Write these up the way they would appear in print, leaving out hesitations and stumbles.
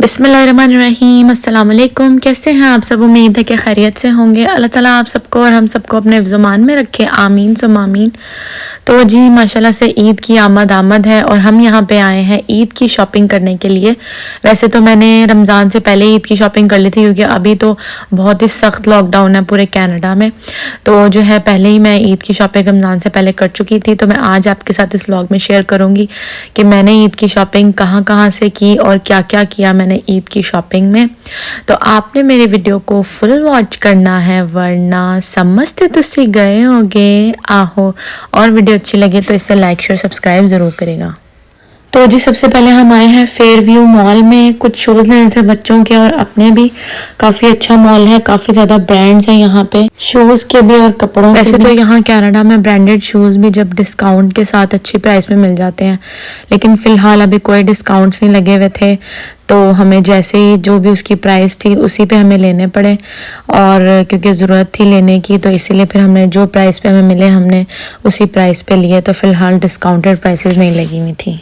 बिस्मिल्लाहिर्रहमानिर्रहीम, अस्सलाम वालेकुम। कैसे हैं आप सब? उम्मीद है कि खैरियत से होंगे। अल्लाह ताला आप सबको और हम सबको अपने ज़ुबान में रखे, आमीन सुम आमीन। तो जी माशाल्लाह से ईद की आमद है और हम यहाँ पे आए हैं ईद की शॉपिंग करने के लिए। वैसे तो मैंने रमज़ान से पहले ईद की शॉपिंग कर ली थी, क्योंकि अभी तो बहुत ही सख्त लॉकडाउन है पूरे कनाडा में। तो जो है पहले ही मैं ईद की शॉपिंग रमज़ान से पहले कर चुकी थी। तो मैं आज आपके साथ इस व्लॉग में शेयर करूँगी कि मैंने ईद की शॉपिंग कहाँ से की और क्या क्या किया मैंने ईद की शॉपिंग में। तो आपने मेरे वीडियो को फुल वॉच करना है, वरना समझते तुसी गए होगे आहो। और वीडियो अच्छी लगे तो इसे लाइक शेयर सब्सक्राइब ज़रूर करेगा। तो जी सबसे पहले हम आए हैं फेयरव्यू मॉल में, कुछ शूज़ लेने थे बच्चों के और अपने भी। काफ़ी अच्छा मॉल है, काफ़ी ज़्यादा ब्रांड्स हैं यहाँ पे शूज़ के भी और कपड़ों के भी। वैसे तो यहाँ कनाडा में ब्रांडेड शूज़ भी जब डिस्काउंट के साथ अच्छी प्राइस में मिल जाते हैं, लेकिन फ़िलहाल अभी कोई डिस्काउंट्स नहीं लगे हुए थे। तो हमें जैसे ही जो भी उसकी प्राइस थी उसी पे हमें लेने पड़े, और क्योंकि ज़रूरत थी लेने की तो इसीलिए फिर हमने जो प्राइस पे हमें मिले हमने उसी प्राइस पे लिए। तो फ़िलहाल डिस्काउंटेड प्राइसेस नहीं लगी हुई थी।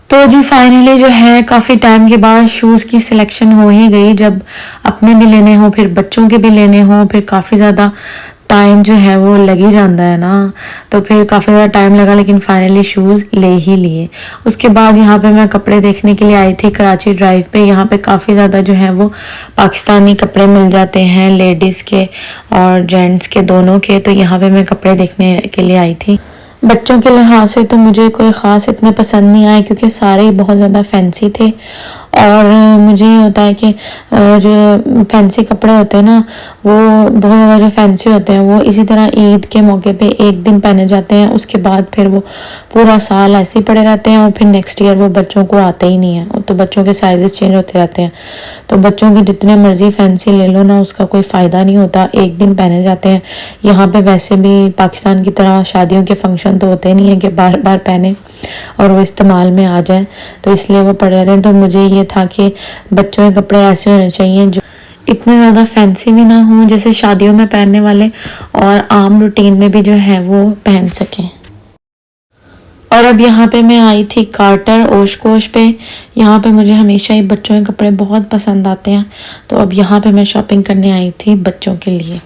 तो जी फाइनली जो है काफ़ी टाइम के बाद शूज़ की सिलेक्शन हो ही गई। जब अपने भी लेने हो फिर बच्चों के भी लेने हो, फिर काफ़ी ज़्यादा टाइम जो है वो लग ही जाता है ना। तो फिर काफ़ी ज़्यादा टाइम लगा, लेकिन फाइनली शूज़ ले ही लिए। उसके बाद यहाँ पे मैं कपड़े देखने के लिए आई थी कराची ड्राइव पे। यहाँ पे काफ़ी ज़्यादा जो है वो पाकिस्तानी कपड़े मिल जाते हैं, लेडीज़ के और जेंट्स के दोनों के। तो यहाँ पे मैं कपड़े देखने के लिए आई थी। बच्चों के लिहाज से तो मुझे कोई ख़ास इतने पसंद नहीं आए, क्योंकि सारे ही बहुत ज़्यादा फैंसी थे। और मुझे ये होता है कि जो फैंसी कपड़े होते हैं ना, वो बहुत ज़्यादा जो फैंसी होते हैं वो इसी तरह ईद के मौके पे एक दिन पहने जाते हैं, उसके बाद फिर वो पूरा साल ऐसे ही पड़े रहते हैं और फिर नेक्स्ट ईयर वो बच्चों को आते ही नहीं है। तो बच्चों के साइजेस चेंज होते रहते हैं। तो बच्चों के जितने मर्जी फैंसी ले लो ना, उसका कोई फ़ायदा नहीं होता, एक दिन पहने जाते हैं। यहाँ पे वैसे भी पाकिस्तान की तरह शादियों के फंक्शन तो होते नहीं है कि बार बार पहने और वो इस्तेमाल में आ जाए, तो इसलिए वो पड़े रहते हैं। तो मुझे ये था कि बच्चों के कपड़े ऐसे होने चाहिए जो इतने ज़्यादा फैंसी भी ना हों, जैसे शादियों में पहनने वाले, और आम रूटीन में भी जो है वो पहन सकें। और अब यहाँ पे मैं आई थी कार्टर ओशकोश पे। यहाँ पे मुझे हमेशा ही बच्चों के कपड़े बहुत पसंद आते हैं, तो अब यहाँ पे मैं शॉपिंग करने आई थी बच्चों के लिए।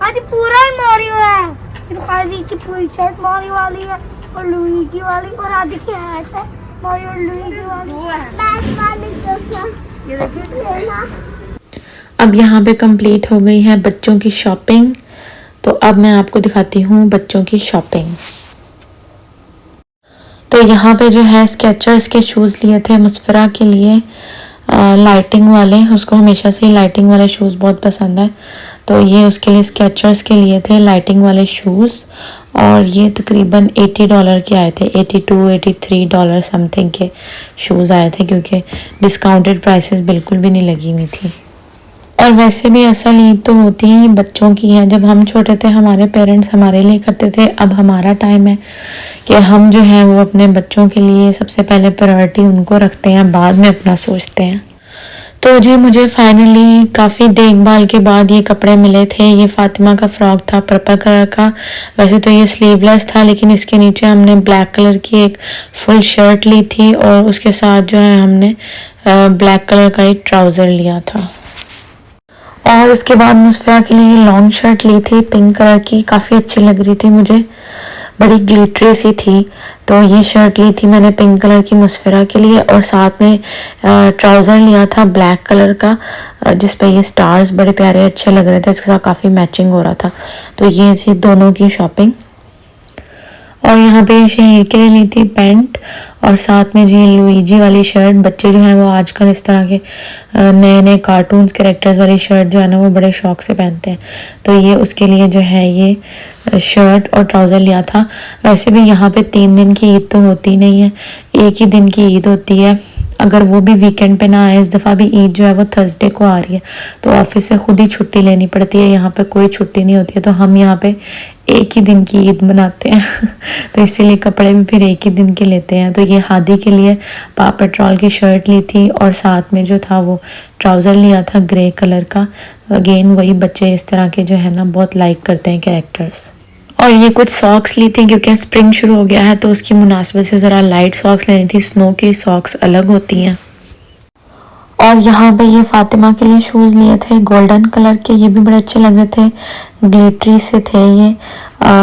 आज पूरा ही मारियो है। खादी की पूरी शर्ट मारियो वाली है और लुईगी वाली, और आदि की हैट है मारियो और लुईगी वाली। ये देखिए। अब यहाँ पे कंप्लीट हो गई है बच्चों की शॉपिंग। तो अब मैं आपको दिखाती हूँ बच्चों की शॉपिंग। तो यहाँ पे जो है स्केचर्स के शूज़ लिए थे मुस्फरा के लिए, लाइटिंग वाले। उसको हमेशा से ही लाइटिंग वाले शूज़ बहुत पसंद है, तो ये उसके लिए स्केचर्स के लिए थे लाइटिंग वाले शूज़। और ये तकरीबन $80 के आए थे, $82-83 समथिंग के शूज़ आए थे, क्योंकि डिस्काउंटेड प्राइसेस बिल्कुल भी नहीं लगी हुई थी। और वैसे भी असल ईद तो होती ही बच्चों की है। जब हम छोटे थे हमारे पेरेंट्स हमारे लिए करते थे, अब हमारा टाइम है कि हम जो है वो अपने बच्चों के लिए सबसे पहले प्रायोरिटी उनको रखते हैं, बाद में अपना सोचते हैं। तो जी मुझे फाइनली काफ़ी देखभाल के बाद ये कपड़े मिले थे। ये फातिमा का फ्रॉक था पर्पल कलर का। वैसे तो ये स्लीवलेस था, लेकिन इसके नीचे हमने ब्लैक कलर की एक फुल शर्ट ली थी और उसके साथ जो है हमने ब्लैक कलर का एक ट्राउज़र लिया था। और उसके बाद मुस्फरा के लिए लॉन्ग शर्ट ली थी पिंक कलर की, काफ़ी अच्छी लग रही थी मुझे, बड़ी ग्लिटरी सी थी। तो ये शर्ट ली थी मैंने पिंक कलर की मुस्फरा के लिए, और साथ में ट्राउज़र लिया था ब्लैक कलर का, जिस पे ये स्टार्स बड़े प्यारे अच्छे लग रहे थे, इसके साथ काफ़ी मैचिंग हो रहा था। तो ये थी दोनों की शॉपिंग। और यहाँ पे शहीर के लिए ली थी पैंट और साथ में जी लुईजी वाली शर्ट। बच्चे जो हैं वो आजकल इस तरह के नए नए कार्टून्स कैरेक्टर्स वाली शर्ट जो है ना वो बड़े शौक से पहनते हैं, तो ये उसके लिए जो है ये शर्ट और ट्राउज़र लिया था। वैसे भी यहाँ पे 3 दिन की ईद तो होती नहीं है, एक ही दिन की ईद होती है। अगर वो भी वीकेंड पे ना आए, इस दफ़ा भी ईद जो है वो थर्सडे को आ रही है, तो ऑफिस से खुद ही छुट्टी लेनी पड़ती है, यहाँ पे कोई छुट्टी नहीं होती है, तो हम यहाँ पे एक ही दिन की ईद मनाते हैं तो इसीलिए कपड़े भी फिर एक ही दिन के लेते हैं। तो ये हादी के लिए पा पेट्रोल की शर्ट ली थी और साथ में जो था वो ट्राउज़र लिया था ग्रे कलर का। अगेन वही बच्चे इस तरह के जो है ना बहुत लाइक करते हैं कैरेक्टर्स। और ये कुछ सॉक्स ली थी क्योंकि स्प्रिंग शुरू हो गया है, तो उसकी मुनासिबत से ज़रा लाइट सॉक्स लेनी थी, स्नो की सॉक्स अलग होती हैं। और यहाँ पे ये फातिमा के लिए शूज़ लिए थे गोल्डन कलर के, ये भी बड़े अच्छे लग रहे थे, ग्लिटरी से थे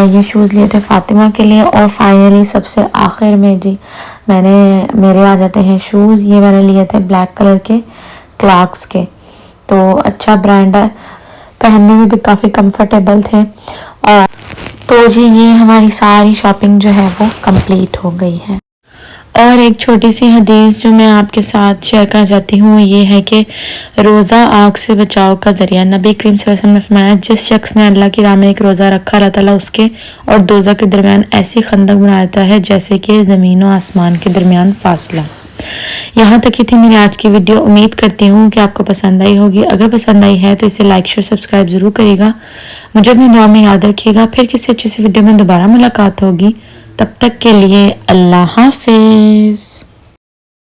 ये शूज़ लिए थे फातिमा के लिए। और फाइनली सबसे आखिर में जी मेरे आ जाते हैं शूज़। ये मैंने लिए थे ब्लैक कलर के क्लार्क्स के, तो अच्छा ब्रांड है, पहनने में भी काफ़ी कंफर्टेबल थे। और तो जी ये हमारी सारी शॉपिंग जो है वो कंप्लीट हो गई है। और एक छोटी सी हदीस जो मैं आपके साथ शेयर करना चाहती हूँ ये है कि रोज़ा आग से बचाव का ज़रिया। नबी करीम सल्लल्लाहु अलैहि वसल्लम ने फरमाया, जिस शख्स ने अल्लाह की राह में एक रोज़ा रखा, अल्लाह ताला उसके और दोज़ख के दरमियान ऐसी खंदक बना देता है जैसे कि ज़मीन और आसमान के दरमियान फासला। यहाँ तक ही थी मेरी आज की वीडियो। उम्मीद करती हूँ कि आपको पसंद आई होगी। अगर पसंद आई है तो इसे लाइक शेयर सब्सक्राइब ज़रूर करिएगा। मुझे अपनी दुआ में याद रखिएगा। फिर किसी अच्छी सी वीडियो में दोबारा मुलाकात होगी। तब तक के लिए अल्लाह हाफिज़।